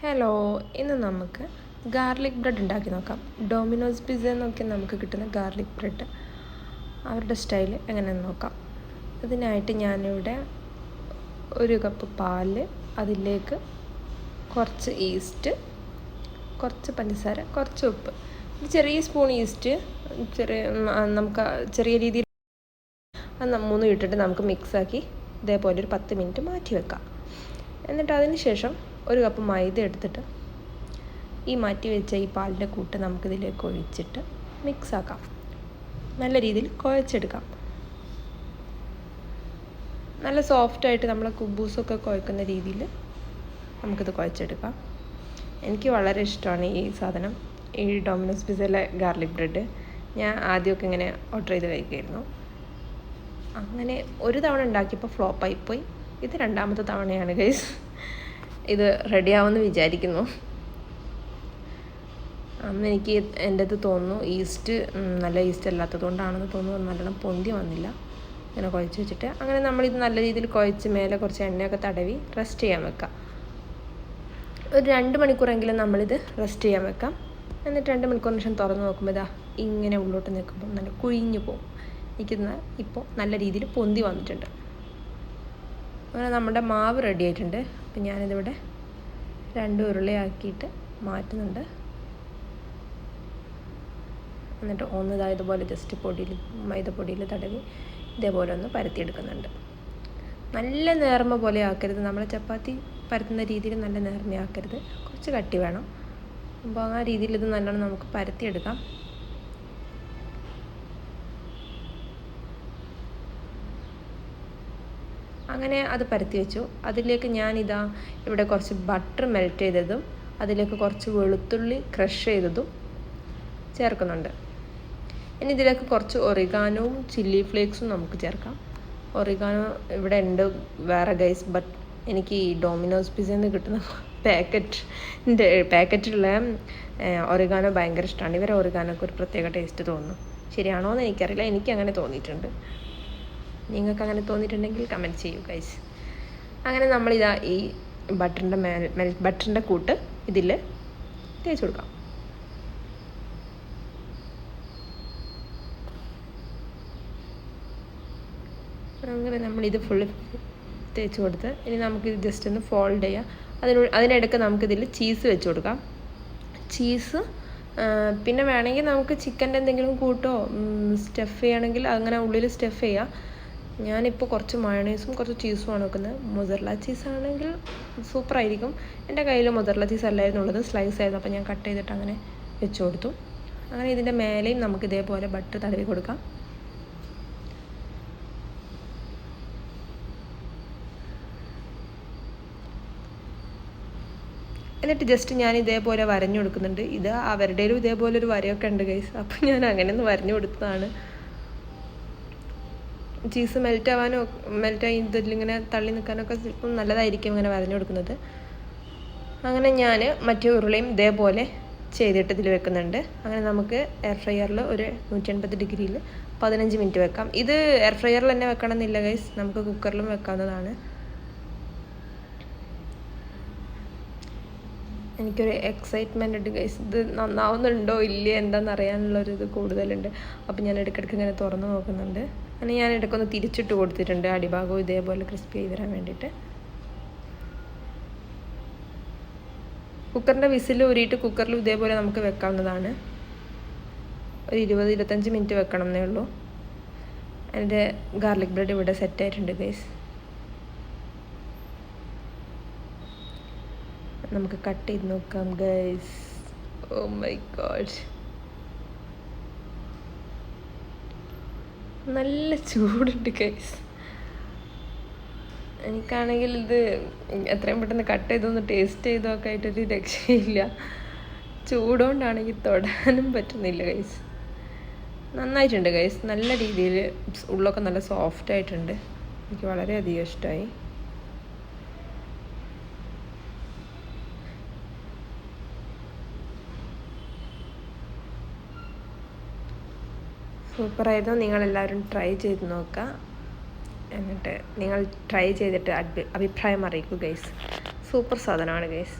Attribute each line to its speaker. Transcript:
Speaker 1: Hello, ഇന്ന് നമുക്ക് garlic bread ഉണ്ടാക്കി നോക്കാം. ഡൊമിനോസ് പിസ്സ എന്നൊക്കെ നമുക്ക് കിട്ടുന്ന ഗാർലിക് ബ്രെഡ് അവരുടെ സ്റ്റൈൽ എങ്ങനെയെന്ന് നോക്കാം. അതിനായിട്ട് ഞാനിവിടെ 1 കപ്പ് പാല്, അതിലേക്ക് കുറച്ച് ഈസ്റ്റ്, കുറച്ച് പഞ്ചസാര, കുറച്ച് ഉപ്പ്, ചെറിയ സ്പൂൺ ഈസ്റ്റ്, നമുക്ക് ചെറിയ രീതിയിൽ അത് 3 ഇട്ടിട്ട് നമുക്ക് മിക്സാക്കി ഇതേപോലെ ഒരു 10 മിനിറ്റ് മാറ്റി വെക്കാം. എന്നിട്ട് അതിന് ശേഷം 1 കപ്പ് മൈദ എടുത്തിട്ട് ഈ മാറ്റി വെച്ച ഈ പാലിൻ്റെ കൂട്ട് നമുക്കിതിലേക്ക് ഒഴിച്ചിട്ട് മിക്സാക്കാം. നല്ല രീതിയിൽ കുഴച്ചെടുക്കാം. നല്ല സോഫ്റ്റായിട്ട് നമ്മളെ കുബൂസൊക്കെ കുഴക്കുന്ന രീതിയിൽ നമുക്കിത് കുഴച്ചെടുക്കാം. എനിക്ക് വളരെ ഇഷ്ടമാണ് ഈ സാധനം, ഈ ഡൊമിനോസ് പിസ്സയിലെ ഗാർലിക് ബ്രെഡ്. ഞാൻ ആദ്യമൊക്കെ ഇങ്ങനെ ഓർഡർ ചെയ്ത് കഴിക്കുമായിരുന്നു. അങ്ങനെ ഒരു തവണ ഉണ്ടാക്കിയപ്പോൾ ഫ്ലോപ്പായിപ്പോയി. ഇത് 2ാമത്തെ തവണയാണ് ഗൈസ്. ഇത് റെഡിയാവുമെന്ന് വിചാരിക്കുന്നു. അന്ന് എനിക്ക് എൻ്റെ അത് തോന്നുന്നു ഈസ്റ്റ് നല്ല ഈസ്റ്റ് അല്ലാത്തത് കൊണ്ടാണെന്ന് തോന്നുന്നു നല്ലോണം പൊന്തി വന്നില്ല. ഇങ്ങനെ കുഴച്ച് വെച്ചിട്ട് അങ്ങനെ നമ്മളിത് നല്ല രീതിയിൽ കുഴച്ച് മേലെ കുറച്ച് എണ്ണയൊക്കെ തടവി റെസ്റ്റ് ചെയ്യാൻ വെക്കാം. ഒരു 2 മണിക്കൂറെങ്കിലും നമ്മളിത് റെസ്റ്റ് ചെയ്യാൻ വെക്കാം. എന്നിട്ട് 2 മണിക്കൂറിന് ശേഷം തുറന്ന് നോക്കുമ്പോൾ ഇതാ ഇങ്ങനെ ഉള്ളോട്ട് നിൽക്കുമ്പോൾ നല്ല കുഴിഞ്ഞു പോകും. എനിക്കിന്ന് ഇപ്പോൾ നല്ല രീതിയിൽ പൊന്തി വന്നിട്ടുണ്ട്. അങ്ങനെ നമ്മുടെ മാവ് റെഡി ആയിട്ടുണ്ട്. അപ്പം ഞാനിതിവിടെ 2 ഉരുളയാക്കിയിട്ട് മാറ്റുന്നുണ്ട്. എന്നിട്ട് ഇതുപോലെ ജസ്റ്റ് മൈദപ്പൊടിയിൽ തടവി ഇതേപോലെ ഒന്ന് പരത്തിയെടുക്കുന്നുണ്ട്. നല്ല നേർമ പോലെ ആക്കരുത്, നമ്മൾ ചപ്പാത്തി പരത്തുന്ന രീതിയിൽ നല്ല നേർമയാക്കരുത്, കുറച്ച് കട്ടി വേണം. അപ്പോൾ ആ രീതിയിൽ ഇത് നല്ലോണം നമുക്ക് പരത്തിയെടുക്കാം. അങ്ങനെ അത് പരത്തി വെച്ചു. അതിലേക്ക് ഞാനിതാ ഇവിടെ കുറച്ച് ബട്ടർ മെൽറ്റ് ചെയ്തതും അതിലേക്ക് കുറച്ച് വെളുത്തുള്ളി ക്രഷ് ചെയ്തതും ചേർക്കുന്നുണ്ട്. ഇനി ഇതിലേക്ക് കുറച്ച് ഒറിഗാനോവും ചില്ലി ഫ്ലേക്സും നമുക്ക് ചേർക്കാം. ഒറിഗാനോ ഇവിടെ ഉണ്ട് വേറെ ഗൈസ്, ബട്ട് എനിക്ക് ഈ ഡൊമിനോസ് പിസ്സയിൽ നിന്ന് കിട്ടുന്ന പാക്കറ്റിലുള്ള ഒറിഗാനോ ഭയങ്കര ഇഷ്ടമാണ്. ഇവരെ ഒറിഗാനോക്ക് ഒരു പ്രത്യേക ടേസ്റ്റ് തോന്നുന്നു. ശരിയാണോ എന്ന് എനിക്കറിയില്ല, എനിക്കങ്ങനെ തോന്നിയിട്ടുണ്ട്. നിങ്ങൾക്ക് അങ്ങനെ തോന്നിയിട്ടുണ്ടെങ്കിൽ കമൻറ്റ് ചെയ്യൂ ഗൈസ്. അങ്ങനെ നമ്മളിതാ ഈ ബട്ടറിൻ്റെ കൂട്ട് ഇതിൽ തേച്ച് കൊടുക്കാം. അങ്ങനെ നമ്മളിത് ഫുള്ള് തേച്ച് കൊടുത്ത് ഇനി നമുക്കിത് ജസ്റ്റ് ഒന്ന് ഫോൾഡ് ചെയ്യാം. അതിനിടയ്ക്ക് നമുക്കിതിൽ ചീസ് വെച്ച് കൊടുക്കാം. ചീസ് പിന്നെ വേണമെങ്കിൽ നമുക്ക് ചിക്കൻ്റെ എന്തെങ്കിലും കൂട്ടോ സ്റ്റഫ് ചെയ്യണമെങ്കിൽ അങ്ങനെ ഉള്ളിൽ സ്റ്റഫ് ചെയ്യാം. ഞാനിപ്പോൾ കുറച്ച് മയോണൈസും കുറച്ച് ചീസുമാണ് വെക്കുന്നത്. മൊസറല്ല ചീസാണെങ്കിൽ സൂപ്പറായിരിക്കും. എൻ്റെ കയ്യിൽ മൊസറല്ല ചീസ് അല്ലായിരുന്നു ഉള്ളത്, സ്ലൈസ് ആയിരുന്നു. അപ്പോൾ ഞാൻ കട്ട് ചെയ്തിട്ട് അങ്ങനെ വെച്ച് കൊടുത്തു. അങ്ങനെ ഇതിൻ്റെ മേലെയും നമുക്ക് ഇതേപോലെ ബട്ടർ തടവി കൊടുക്കാം. എന്നിട്ട് ജസ്റ്റ് ഞാൻ ഇതേപോലെ വരഞ്ഞു കൊടുക്കുന്നുണ്ട്. ഇത് അവരുടെയും ഇതേപോലെ ഒരു വരയൊക്കെ ഉണ്ട് ഗൈസ്, അപ്പം ഞാൻ അങ്ങനെ ഒന്ന് വരഞ്ഞു കൊടുത്തതാണ്. ചീസ് മെൽറ്റായി ഇതിലിങ്ങനെ തള്ളി നിൽക്കാനൊക്കെ ചിലപ്പം നല്ലതായിരിക്കും ഇങ്ങനെ വരഞ്ഞു കൊടുക്കുന്നത്. അങ്ങനെ ഞാൻ മറ്റേ ഉരുളയും ഇതേപോലെ ചെയ്തിട്ട് ഇതിൽ വെക്കുന്നുണ്ട്. അങ്ങനെ നമുക്ക് എയർ ഫ്രയറിൽ ഒരു 180 ഡിഗ്രിയിൽ 15 മിനിറ്റ് വെക്കാം. ഇത് എയർ ഫ്രയറിൽ തന്നെ വെക്കണമെന്നില്ല ഗൈസ്, നമുക്ക് കുക്കറിലും വെക്കാവുന്നതാണ്. എനിക്കൊരു എക്സൈറ്റ്മെൻ്റ് ഉണ്ട് ഗൈസ്, ഇത് നന്നാവുന്നുണ്ടോ ഇല്ലേ എന്താണെന്ന് അറിയാനുള്ളൊരിത് കൂടുതലുണ്ട്. അപ്പം ഞാൻ ഇടയ്ക്കിടയ്ക്ക് ഇങ്ങനെ തുറന്ന് നോക്കുന്നുണ്ട്. അങ്ങനെ ഞാൻ ഇടയ്ക്കൊന്ന് തിരിച്ചിട്ട് കൊടുത്തിട്ടുണ്ട്, അടിഭാഗവും ഇതേപോലെ ക്രിസ്പി ആയി വരാൻ വേണ്ടിയിട്ട്. കുക്കറിൻ്റെ വിസിൽ ഊരിയിട്ട് കുക്കറിൽ ഇതേപോലെ നമുക്ക് വെക്കാവുന്നതാണ്. ഒരു 20-25 മിനിറ്റ് വെക്കണം എന്നേ ഉള്ളൂ. എൻ്റെ ഗാർലിക് ബ്രെഡ് ഇവിടെ സെറ്റായിട്ടുണ്ട് ഗൈസ്. നമുക്ക് കട്ട് ചെയ്ത് നോക്കാം ഗൈസ്. ഓ മൈ ഗോഡ്, നല്ല ചൂടുണ്ട് ഗൈസ്. എനിക്കാണെങ്കിൽ ഇത് എത്രയും പെട്ടെന്ന് കട്ട് ചെയ്തൊന്ന് ടേസ്റ്റ് ചെയ്തൊക്കെ ആയിട്ടൊരു രക്ഷയില്ല. ചൂടുകൊണ്ടാണെങ്കിൽ തൊടാനും പറ്റുന്നില്ല ഗൈസ്. നന്നായിട്ടുണ്ട് ഗൈസ്, നല്ല രീതിയിൽ ഉള്ളൊക്കെ നല്ല സോഫ്റ്റ് ആയിട്ടുണ്ട്. എനിക്ക് വളരെയധികം ഇഷ്ടമായി. സൂപ്പറായിരുന്നു. നിങ്ങളെല്ലാവരും ട്രൈ ചെയ്ത് നോക്കുക. എന്നിട്ട് നിങ്ങൾ ട്രൈ ചെയ്തിട്ട് അഭിപ്രായം അറിയിക്കൂ ഗൈസ്. സൂപ്പർ സാധനമാണ് ഗൈസ്.